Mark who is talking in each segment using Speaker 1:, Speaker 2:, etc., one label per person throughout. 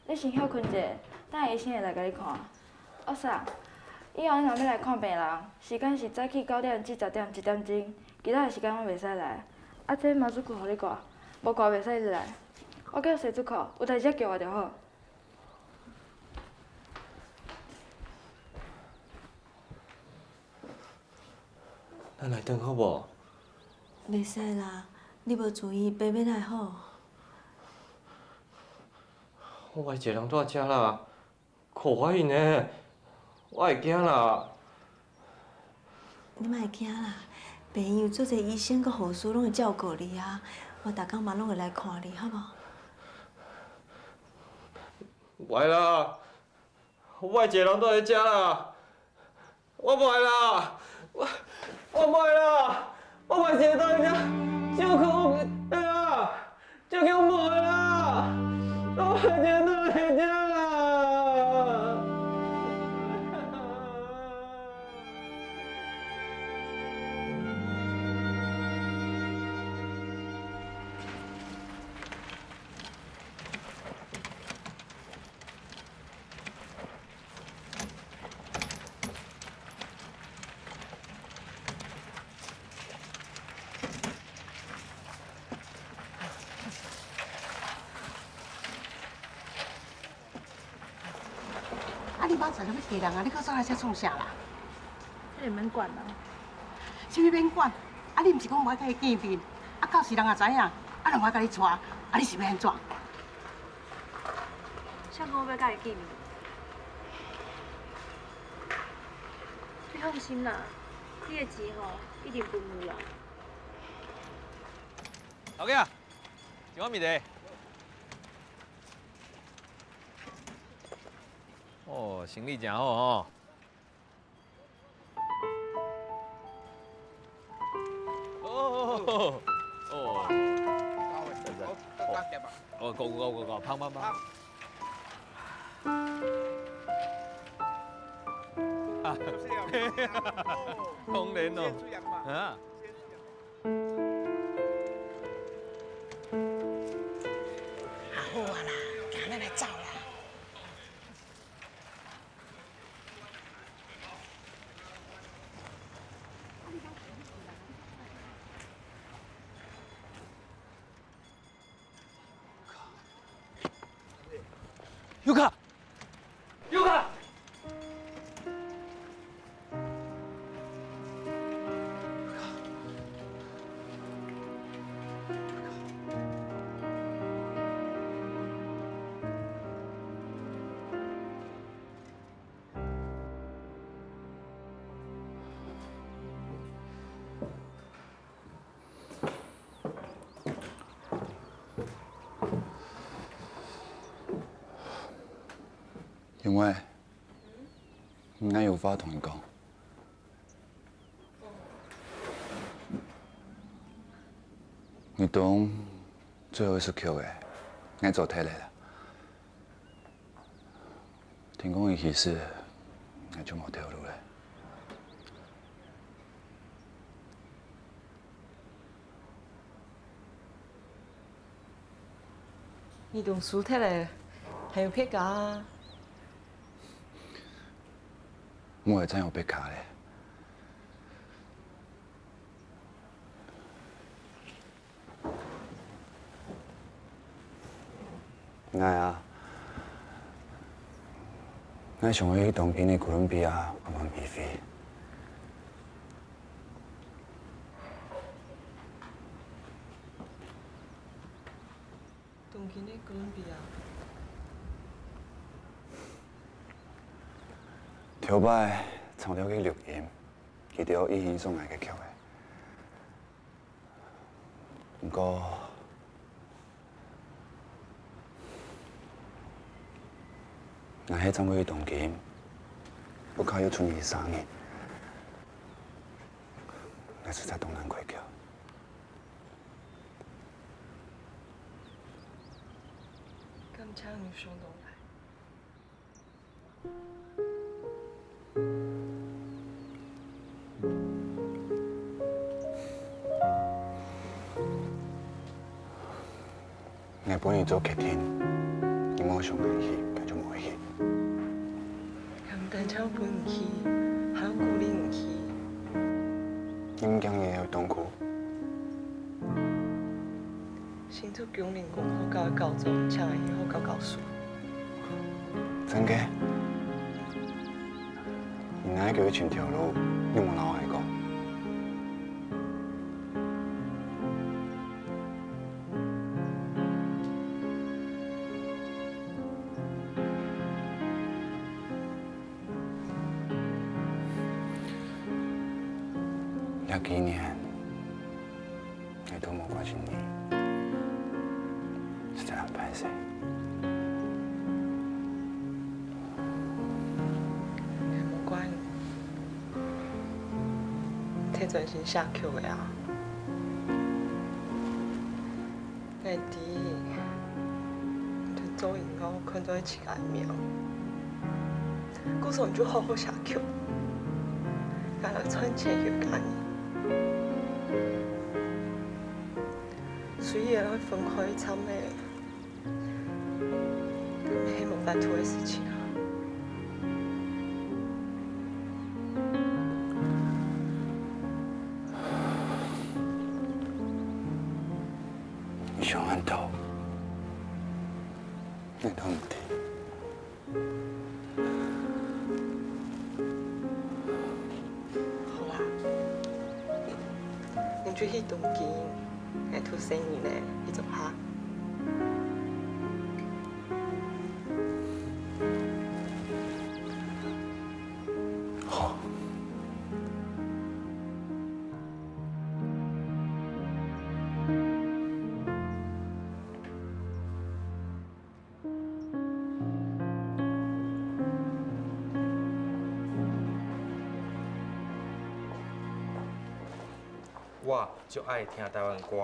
Speaker 1: 你先休困者，等下医生会来甲你看。哦啥？以后你若要来看病人，时间是早起9点至10点1点钟，其他的时间我袂使来。啊，这毛主裤互你挂，无挂袂使入来。我叫洗出口，有代志叫我就好。
Speaker 2: 咱来转好无？
Speaker 3: 袂使啦，你无注意，爸要来好。
Speaker 2: 我外一个人住在遮啦，可怀孕呢，我会惊啦。
Speaker 3: 你莫惊啦，病院做侪医生佮护士拢会照顾你啊，我逐工嘛拢会来看你，好无？
Speaker 2: 袂啦，我一个人住在遮啦，我袂啦，我袂啦，我袂一个住在遮，照顾哎呀，照顾我袂啦，我袂一个住在遮啦。
Speaker 4: 啊！你明仔要嫁人啊？你搁走来遮创啥啦？
Speaker 1: 你免管啦。
Speaker 4: 啥物免管？啊！你毋是讲无爱甲伊见面？啊！到时人也知影，啊，人我甲你带，啊！你是要安怎？
Speaker 5: 谁讲我要甲伊见面？你放心啦，你的钱吼一定分有啦。
Speaker 6: 老囝，一碗面的。哦，生意真好哦。哦哦。哦，go，胖。啊，当然咯，啊。
Speaker 4: 好啊啦，行，咱来走啦。
Speaker 6: 尤卡。
Speaker 7: 因为，俺有话同你讲。你当最后一次扣的，俺做退来了。听讲伊其实，俺就冇条路了。
Speaker 8: 你当输退来，还有撇假？
Speaker 7: 我会真有被卡嘞。俺啊，俺想要去东京的哥伦比亚玩免费。
Speaker 8: 东京的哥伦比亚。
Speaker 7: 头摆参了去录音，记得伊欣送来个曲的。不过，俺迄阵要去东京，不靠要出年生日，俺实在东南过桥。
Speaker 8: 敢请你上岛来？
Speaker 7: 俺本意做客厅，今某上爱去，继续无去。
Speaker 9: 人单超不去，还有鼓励唔去。
Speaker 7: 你唔惊伊会痛苦？
Speaker 9: 先做强人讲好教的教做，请伊好教教书。
Speaker 7: 真嘅？伊哪叫伊选条路，你无脑爱讲？遐几年，你都无关心你，实在很歹势。
Speaker 9: 无关，摕专心写曲的啊。内弟，就做音乐看做一起来命，故说你就好好写曲，把那赚钱又干你。虽然会分开参的，但希望办妥的事情啊。
Speaker 7: 你想很透，你都唔听。
Speaker 9: 好啦，你去去东京，来做生意呢，你做下。
Speaker 7: 好。
Speaker 2: 我就爱听台湾歌，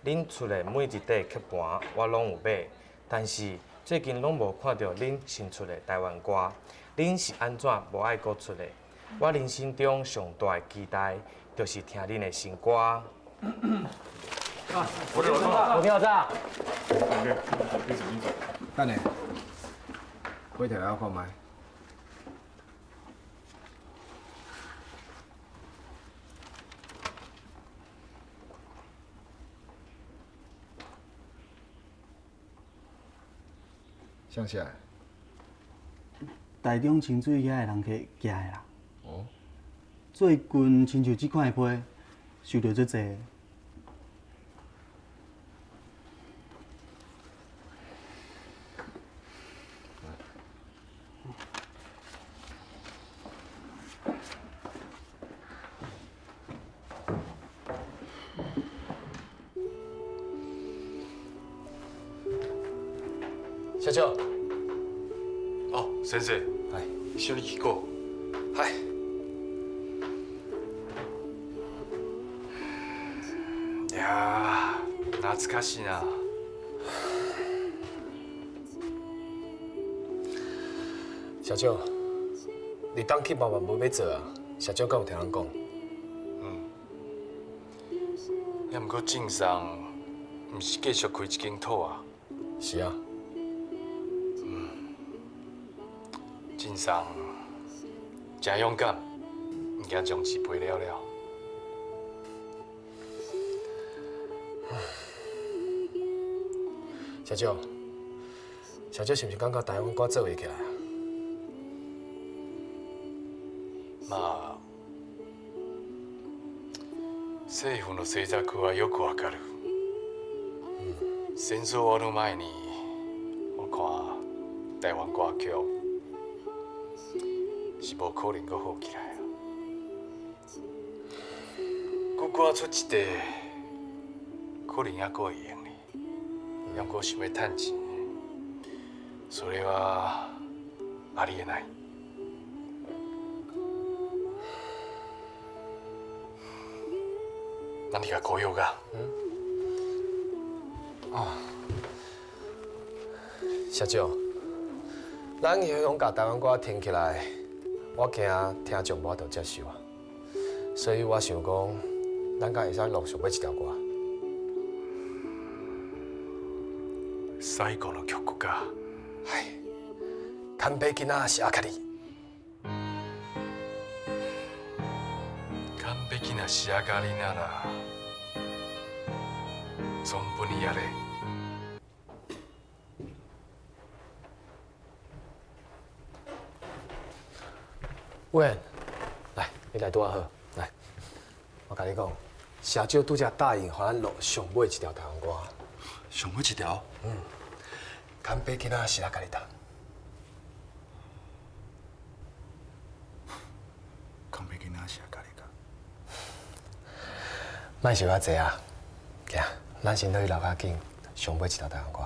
Speaker 2: 恁出的每一块曲盘我拢有买，但是最近拢无看到恁新出的台湾歌，恁是安怎无爱搁出的？我人生中上大的期待就是听恁的新歌。
Speaker 6: 我听到这。
Speaker 10: 等下，我摕来我看卖。像啥？
Speaker 11: 台中清水遐的人客寄的啦。哦。最近亲像这款的批，收到足济。
Speaker 12: 社長。あ、先生。はい。一緒に聞こう。はい。いやー、懐かしいな。
Speaker 13: 社長，你当去慢慢无要做啊？社長敢有听人讲？
Speaker 12: 也毋过正上，毋是继续开一间铺啊？
Speaker 13: 是啊。
Speaker 12: 正上真勇敢，唔惊将事赔了了。
Speaker 13: 社長，社長是毋是感觉台湾歌做袂起来啊？
Speaker 12: まあ、政府の政策はよくわかる。戦争終わる前に、我看台湾歌曲是无可能阁好起来啊。佮歌出一地，可能还阁会用呢。要阁想要趁钱，それはありえない。何かご用が？
Speaker 13: 社長，咱要用甲台灣歌聽起來，我驚聽眾無法度接受啊，所以我想講，咱敢會使陸續買一條歌。
Speaker 12: 最後の曲か。
Speaker 13: 干杯囡仔是阿卡里。
Speaker 12: 完璧な仕上がりなら存分にやれ。
Speaker 13: 喂，来，你来拄啊好，来，我甲你讲，社长拄则答应，予咱录上尾一条台湾歌。
Speaker 7: 上尾一条？
Speaker 13: 干杯囡仔是阿卡里弹。
Speaker 7: 干杯囡仔是阿家己弹。
Speaker 13: 莫想遐济啊，行，咱先落去楼骹紧，上尾一条台湾歌。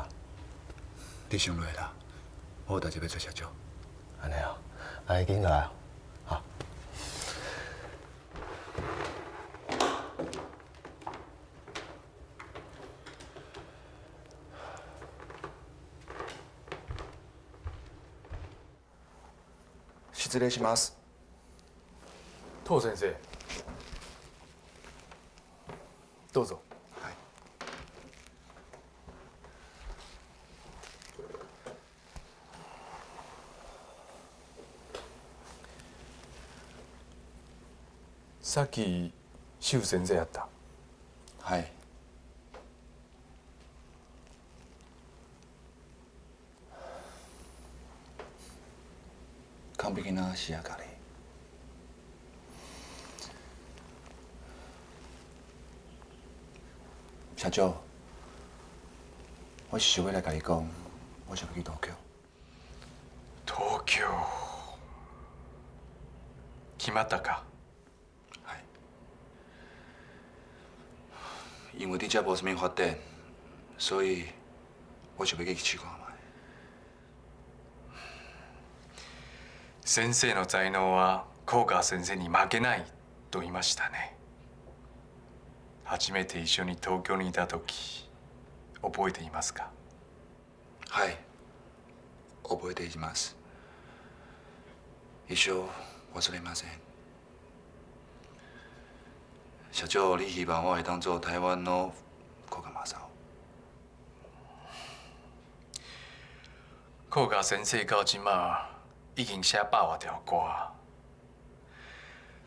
Speaker 7: 你上落啦，我有代志要找社长。
Speaker 13: 安尼哦，安尼紧落来。
Speaker 7: 失礼します。
Speaker 12: 唐先生、どうぞ。
Speaker 7: はい。
Speaker 12: さっき周先生やった。
Speaker 7: はい。完璧な仕上がり。社長，我是想要来甲你讲，我想要去東京。
Speaker 12: 東京。決まったか？
Speaker 7: はい。因为伫遮无啥物发展，所以我想要去試看卖。
Speaker 12: 先生の才能は甲賀先生に負けないと言いましたね。初めて一緒に東京にいた時、覚えていますか？
Speaker 7: はい、覚えています。一生忘れません。社長，你希望我会当做台湾の甲賀正
Speaker 12: 雄？甲賀先生到即马。 已經寫百外條歌，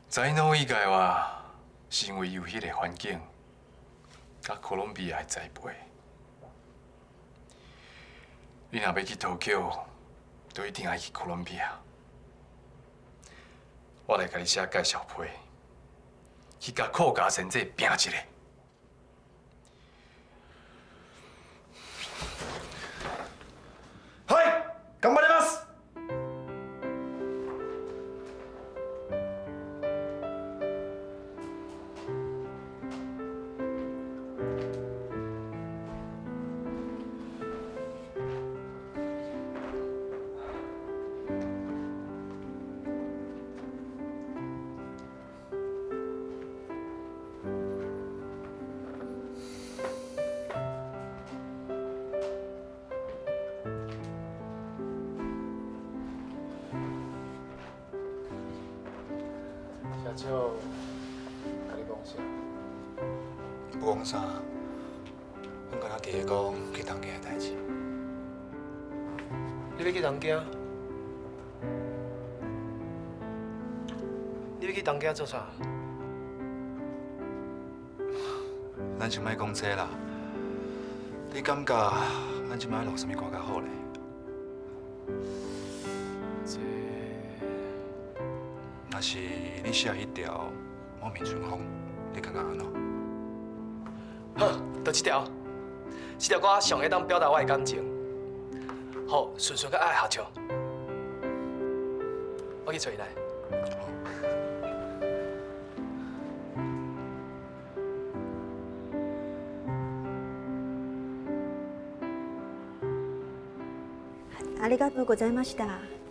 Speaker 12: 才能以外は是因為有迄個環境，甲哥倫比亞的栽培。你若要去東京，就一定愛去哥倫比亞。我來甲你寫介紹批，去甲甲賀先生拼一下。
Speaker 7: はい、頑張ります。
Speaker 13: 社長，甲你講啥？
Speaker 7: 不講啥，阮敢若記得講去東京的代志。
Speaker 13: 你要去東京？你要去東京做啥？
Speaker 7: 咱先莫講這啦，你感覺咱即擺錄啥物歌較好咧？若是你寫迄條《我面順風》，你感覺安怎？
Speaker 13: 好，就這條。這條歌上會當表達我的感情。好，順順甲愛合唱。我去找伊來。
Speaker 3: ありがとうございました。